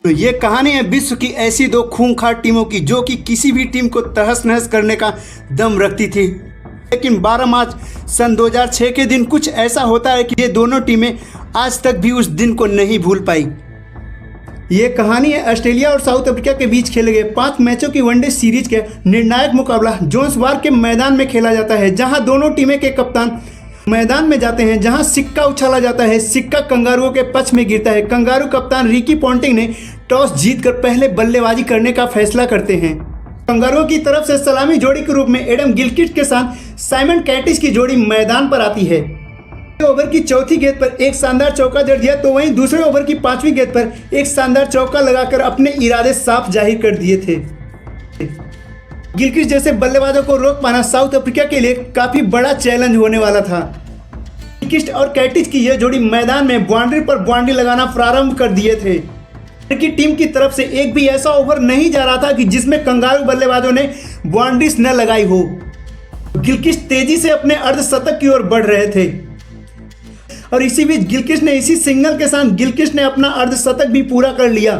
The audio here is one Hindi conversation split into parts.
तो ये कहानी है विश्व की ऐसी दो खूंखार टीमों की जो कि किसी भी टीम को तहस नहस करने का दम रखती थी। लेकिन 12 मार्च सन 2006 के दिन कुछ ऐसा होता है कि ये दोनों टीमें आज तक भी उस दिन को नहीं भूल पाई। ये कहानी है ऑस्ट्रेलिया और साउथ अफ्रीका के बीच खेले गए 5 मैचों की वनडे सीरीज के निर्णायक मुकाबला जोहान्सबर्ग के मैदान में खेला जाता है, जहां दोनों टीमें के कप्तान मैदान में जाते हैं। जहां सिक्का उछाला जाता है, सिक्का कंगारुओं के पक्ष में गिरता है। कंगारू कप्तान रिकी पॉन्टिंग ने टॉस जीतकर पहले बल्लेबाजी करने का फैसला करते हैं। कंगारुओं की तरफ से सलामी जोड़ी के रूप में एडम गिलक्रिस्ट के साथ साइमन कैटिस की जोड़ी मैदान पर आती है। ओवर की चौथी गेंद पर एक शानदार चौका जड़ दिया, तो वहीं दूसरे ओवर की 5वीं गेंद पर एक शानदार चौका लगाकर अपने इरादे साफ जाहिर कर दिए थे। गिलक्रिस्ट जैसे बल्लेबाजों को रोक पाना साउथ अफ्रीका के लिए काफी बड़ा चैलेंज होने वाला था। गिलक्रिस्ट और कैटिस की यह जोड़ी मैदान में बाउंड्री पर बाउंड्री लगाना प्रारंभ कर दिए थे। की टीम की तरफ से एक भी ऐसा ओवर नहीं जा रहा था कि जिसमें कंगारू बल्लेबाजों ने बाउंड्रीज न लगाई हो। गिलक्रिस्ट तेजी से अपने अर्धशतक की ओर बढ़ रहे थे और इसी बीच गिलक्रिस्ट ने इसी सिंगल के साथ गिलक्रिस्ट ने अपना अर्धशतक भी पूरा कर लिया।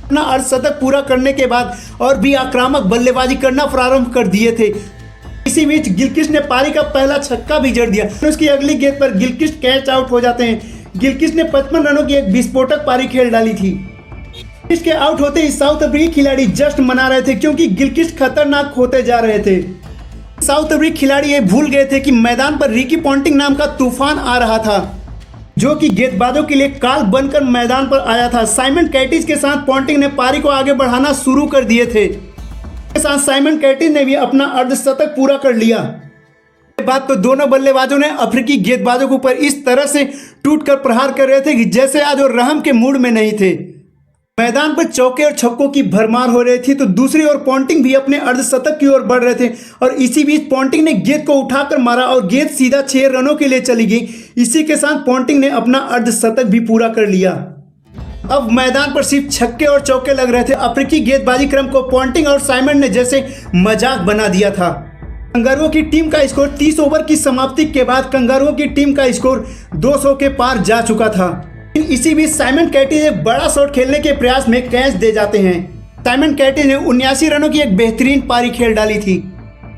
अपना अर्धशतक पूरा करने के बाद और भी आक्रामक बल्लेबाजी करना प्रारंभ कर दिए थे। इसी बीच गिलक्रिस्ट ने पारी का पहला छक्का भी जड़ दिया। उसकी अगली गेंद पर गिलक्रिस्ट कैच आउट हो जाते हैं। गिलक्रिस्ट ने 55 रनों की एक विस्फोटक पारी खेल डाली थी। गिलक्रिस्ट के आउट होते ही साउथ अफ्रीकी खिलाड़ी जश्न मना रहे थे क्योंकि गिलक्रिस्ट खतरनाक होते जा रहे थे। साउथ अफ्रीकी खिलाड़ी ये भूल गए थे कि मैदान पर रिकी पॉन्टिंग नाम का तूफान आ रहा था, जो कि गेंदबाजों के लिए काल बनकर मैदान पर आया था। साइमन कैटिस के साथ पॉन्टिंग ने पारी को आगे बढ़ाना शुरू कर दिए थे। के साथ साइमन कैटिस ने भी अपना अर्धशतक पूरा कर लिया। इसके बाद तो दोनों बल्लेबाजों ने अफ्रीकी गेंदबाजों के ऊपर इस तरह से टूटकर प्रहार कर रहे थे कि जैसे आज वो रहम के मूड में नहीं थे। मैदान पर चौके और छक्कों की भरमार हो रही थी, तो दूसरी ओर पॉन्टिंग भी अपने अर्धशतक की ओर बढ़ रहे थे और इसी बीच पॉन्टिंग ने गेंद को उठाकर मारा और गेंद सीधा 6 रनों के लिए चली गई। इसी के साथ पॉन्टिंग ने अपना अर्धशतक भी पूरा कर लिया। अब मैदान पर सिर्फ छक्के और चौके लग रहे थे। अफ्रीकी गेंदबाजी क्रम को पॉन्टिंग और साइमन ने जैसे मजाक बना दिया था। कंगारुओं की टीम का स्कोर 30 ओवर की समाप्ति के बाद कंगारुओं की टीम का स्कोर 200 के पार जा चुका था। इसी बीच साइमन कैटिस एक बड़ा शॉट खेलने के प्रयास में कैच दे जाते हैं। साइमन कैटिस ने 79 रनों की एक बेहतरीन पारी खेल डाली थी।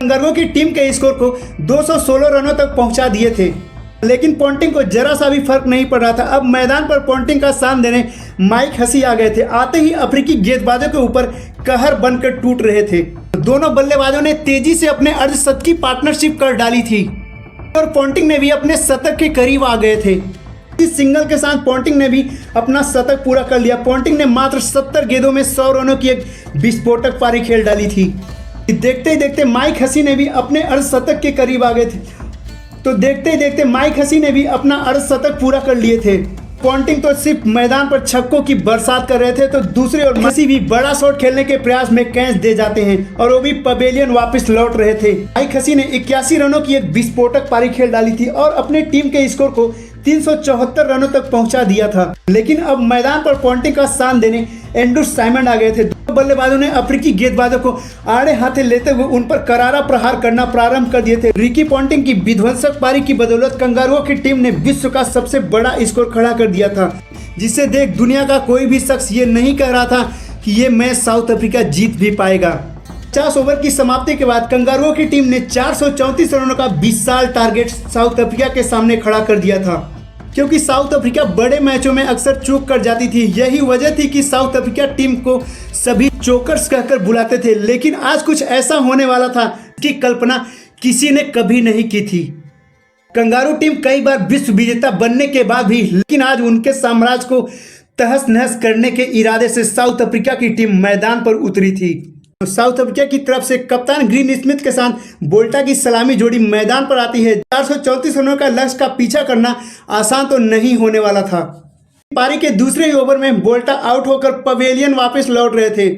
कंगारुओं की टीम के स्कोर को 216 रनों तक पहुंचा दिए थे, लेकिन पॉन्टिंग को जरा सा भी फर्क नहीं पड़ रहा था। अब मैदान पर पॉन्टिंग का साथ देने माइक हसी आ गए थे। आते ही अफ्रीकी गेंदबाजों के ऊपर कहर बनकर टूट रहे थे। दोनों बल्लेबाजों ने तेजी से अपने अर्धशतक की पार्टनरशिप कर डाली थी और पॉन्टिंग ने भी अपने शतक के करीब आ गए थे। इस सिंगल के साथ पॉन्टिंग ने भी अपना शतक पूरा कर लिया। पॉन्टिंग ने मात्र 70 गेंदों में 100 रनों की एक विस्फोटक पारी खेल डाली थी। देखते ही देखते माइक हसी ने भी अपने अर्धशतक के करीब आ गए थे। तो देखते ही देखते माइक हसी ने भी अपना अर्धशतक पूरा कर लिए थे। पॉन्टिंग तो सिर्फ मैदान पर छक्कों की बरसात कर रहे थे, तो दूसरी ओर हसी भी बड़ा शॉट खेलने के प्रयास में कैच दे जाते हैं और वो भी पवेलियन वापस लौट रहे थे। माइक हसी ने 81 रनों की एक विस्फोटक पारी खेल डाली थी और अपने टीम के स्कोर को 374 रनों तक पहुंचा दिया था। लेकिन अब मैदान पर पॉन्टिंग का साथ देने एंड्रू साइमन आ गए थे। दो बल्लेबाजों ने अफ्रीकी गेंदबाजों को आड़े हाथे लेते हुए उन पर करारा प्रहार करना प्रारंभ कर दिए थे। रिकी पॉन्टिंग की विध्वंसक पारी की बदौलत कंगारुओं की टीम ने विश्व का सबसे बड़ा स्कोर खड़ा कर दिया था, जिसे देख दुनिया का कोई भी शख्स ये नहीं कह रहा था कि ये मैच साउथ अफ्रीका जीत भी पाएगा। 50 ओवर की समाप्ति के बाद कंगारुओं की टीम ने 434 रनों का विशाल टारगेट साउथ अफ्रीका के सामने खड़ा कर दिया था। क्योंकि साउथ अफ्रीका बड़े मैचों में अक्सर चूक कर जाती थी, यही वजह थी कि साउथ अफ्रीका टीम को सभी चोकर्स कहकर बुलाते थे। लेकिन आज कुछ ऐसा होने वाला था कि कल्पना किसी ने कभी नहीं की थी। कंगारू टीम कई बार विश्व विजेता बनने के बाद भी, लेकिन आज उनके साम्राज्य को तहस नहस करने के इरादे से साउथ अफ्रीका की टीम मैदान पर उतरी थी। साउथ अफ्रीका की तरफ से कप्तान ग्रीन स्मिथ के साथ बोल्टा की सलामी जोड़ी मैदान पर आती है। 434 रनों का लक्ष्य का पीछा करना आसान तो नहीं होने वाला था। पारी के दूसरे ही ओवर में बोल्टा आउट होकर पवेलियन वापस लौट रहे थे।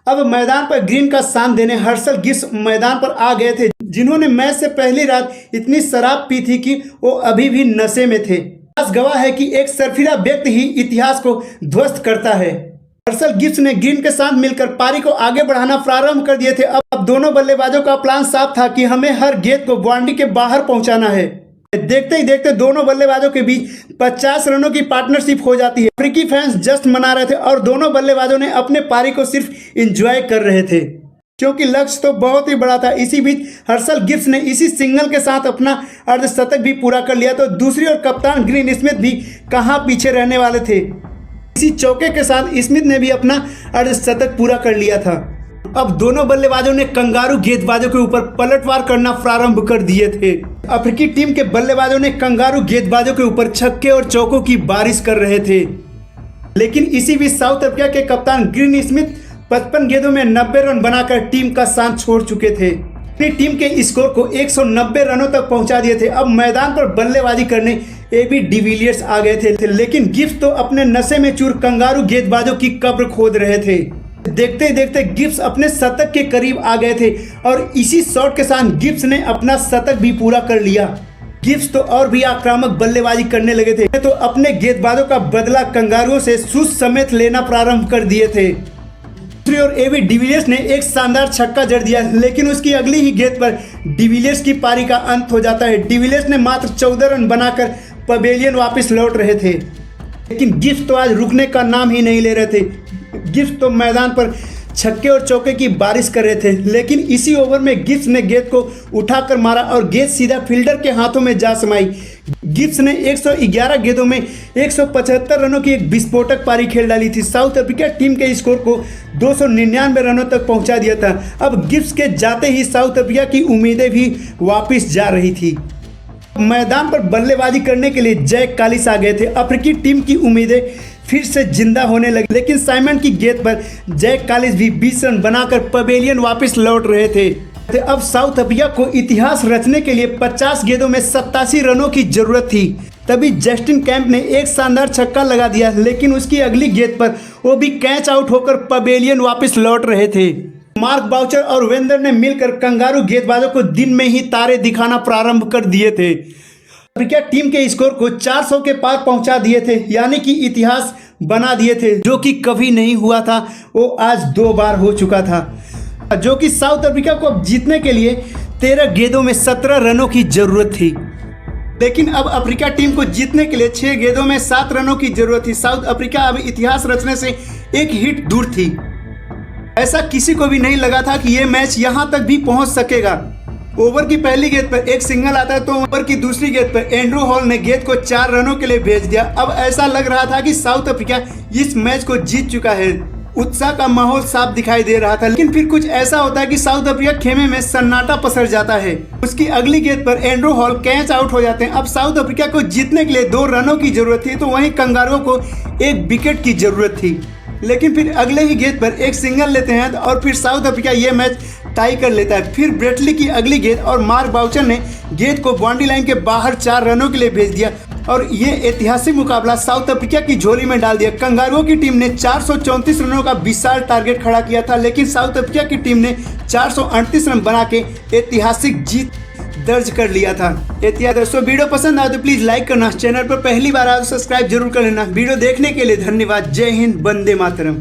अब मैदान पर ग्रीन का साथ देने हर्षल गिब्स मैदान पर आ गए थे, जिन्होंने मैच से पहली रात इतनी शराब पी थी कि वो अभी भी नशे में थे। इतिहास गवाह है कि एक सरफिरा व्यक्ति ही इतिहास को ध्वस्त करता है। हर्षल गिब्स ने ग्रीन के साथ मिलकर पारी को आगे बढ़ाना प्रारंभ कर दिए थे। अब दोनों बल्लेबाजों का प्लान साफ था कि हमें हर गेंद को बाउंड्री के बाहर पहुंचाना है। देखते ही देखते दोनों बल्लेबाजों के बीच 50 रनों की पार्टनरशिप हो जाती है। अफ्रीकी फैंस जश्न मना रहे थे और दोनों बल्लेबाजों ने अपने पारी को सिर्फ एंजॉय कर रहे थे, क्योंकि लक्ष्य तो बहुत ही बड़ा था। इसी बीच हर्षल गिब्स ने इसी सिंगल के साथ अपना अर्धशतक भी पूरा कर लिया, तो दूसरी ओर कप्तान ग्रीन स्मिथ भी कहां पीछे रहने वाले थे। इसी चौके के साथ स्मिथ ने भी अपना अर्धशतक पूरा कर लिया था। अब दोनों बल्लेबाजों ने कंगारू गेंदबाजों के ऊपर पलटवार करना प्रारंभ कर दिए थे। अफ्रीकी टीम के बल्लेबाजों ने कंगारू गेंदबाजों के ऊपर छक्के और चौकों की बारिश कर रहे थे, लेकिन इसी बीच साउथ अफ्रीका के कप्तान ग्रीन स्मिथ 55 गेंदों में 90 रन बनाकर टीम का साथ छोड़ चुके थे। अपनी टीम के स्कोर को 190 रनों तक पहुंचा दिए थे। अब मैदान पर बल्लेबाजी करने एबी डिविलियर्स आ गए थे, लेकिन गिब्स तो अपने नशे में चूर कंगारू गेंदबाजों की कब्र खोद रहे थे। देखते ही देखते गिब्स अपने शतक के करीब आ गए थे और इसी शॉट के साथ गिब्स ने अपना शतक भी पूरा कर लिया। गिब्स तो और भी आक्रामक बल्लेबाजी करने लगे थे, तो अपने गेंदबाजों का बदला कंगारुओं से शूज समेत लेना प्रारंभ कर दिए थे। दूसरी ओर एबी डिविलियर्स ने एक शानदार छक्का जड़ दिया, लेकिन उसकी अगली ही गेंद पर डिविलियर्स की पारी का अंत हो जाता है। डिविलियर्स ने मात्र 14 रन बनाकर पवेलियन वापस लौट रहे थे, लेकिन गिब्स तो आज रुकने का नाम ही नहीं ले रहे थे। गिब्स तो मैदान पर छक्के और चौके की बारिश कर रहे थे, लेकिन इसी ओवर में गिब्स ने गेंद को उठाकर मारा और गेंद सीधा फील्डर के हाथों में जा समाई। गिब्स ने 111 गेंदों में 175 रनों की एक विस्फोटक पारी खेल डाली थी। साउथ अफ्रीका टीम के स्कोर को 299 रनों तक पहुंचा दिया था। अब गिब्स के जाते ही साउथ अफ्रीका की उम्मीदें भी वापस जा रही थी। मैदान पर बल्लेबाजी करने के लिए जैक कालिस आ गए थे। अफ्रीकी टीम की उम्मीदें फिर से जिंदा होने लगी, लेकिन साइमन की गेंद पर जैक कालिस भी 20 रन बनाकर पवेलियन वापस लौट रहे थे। अब साउथ अफ्रीका को इतिहास रचने के लिए 50 गेंदों में 87 रनों की जरूरत थी। तभी जस्टिन कैंप ने एक शानदार छक्का लगा दिया, लेकिन उसकी अगली गेंद पर वो भी कैच आउट होकर पवेलियन वापस लौट रहे थे। मार्क बाउचर और वेंदर ने मिलकर कंगारू गेंदबाजों को दिन में ही तारे दिखाना प्रारंभ कर दिए थे। अफ्रीका टीम के स्कोर को 400 के पार पहुंचा दिए थे, यानी कि इतिहास बना दिए थे, जो कि कभी नहीं हुआ था। वो आज 2 बार हो चुका था, जो कि साउथ अफ्रीका को अब जीतने के लिए 13 गेंदों में 17 रनों की जरूरत थी। लेकिन अब अफ्रीका टीम को जीतने के लिए 6 गेंदों में 7 रनों की जरूरत थी। साउथ अफ्रीका अब इतिहास रचने से एक हिट दूर थी। ऐसा किसी को भी नहीं लगा था कि ये मैच यहाँ तक भी पहुँच सकेगा। ओवर की पहली गेंद पर एक सिंगल आता है, तो ओवर की दूसरी गेंद पर एंड्रू हॉल ने गेंद को 4 रनों के लिए भेज दिया। अब ऐसा लग रहा था कि साउथ अफ्रीका इस मैच को जीत चुका है। उत्साह का माहौल साफ दिखाई दे रहा था, लेकिन फिर कुछ ऐसा होता है कि साउथ अफ्रीका खेमे में सन्नाटा पसर जाता है। उसकी अगली गेंद पर एंड्रू हॉल कैच आउट हो जाते हैं। अब साउथ अफ्रीका को जीतने के लिए 2 रनों की जरूरत थी, तो वहीं कंगारुओं को 1 विकेट की जरूरत थी। लेकिन फिर अगले ही गेंद पर एक सिंगल लेते हैं और फिर साउथ अफ्रीका ये मैच टाई कर लेता है। फिर ब्रेटली की अगली गेंद और मार्क बाउचर ने गेंद को बाउंड्री लाइन के बाहर 4 रनों के लिए भेज दिया और ये ऐतिहासिक मुकाबला साउथ अफ्रीका की झोली में डाल दिया। कंगारुओं की टीम ने 434 रनों का विशाल टारगेट खड़ा किया था, लेकिन साउथ अफ्रीका की टीम ने 438 रन बना के ऐतिहासिक जीत दर्ज कर लिया था। दोस्तों वीडियो पसंद आए तो प्लीज लाइक करना, चैनल पर पहली बार आए तो सब्सक्राइब जरूर कर लेना। वीडियो देखने के लिए धन्यवाद। जय हिंद, वंदे मातरम।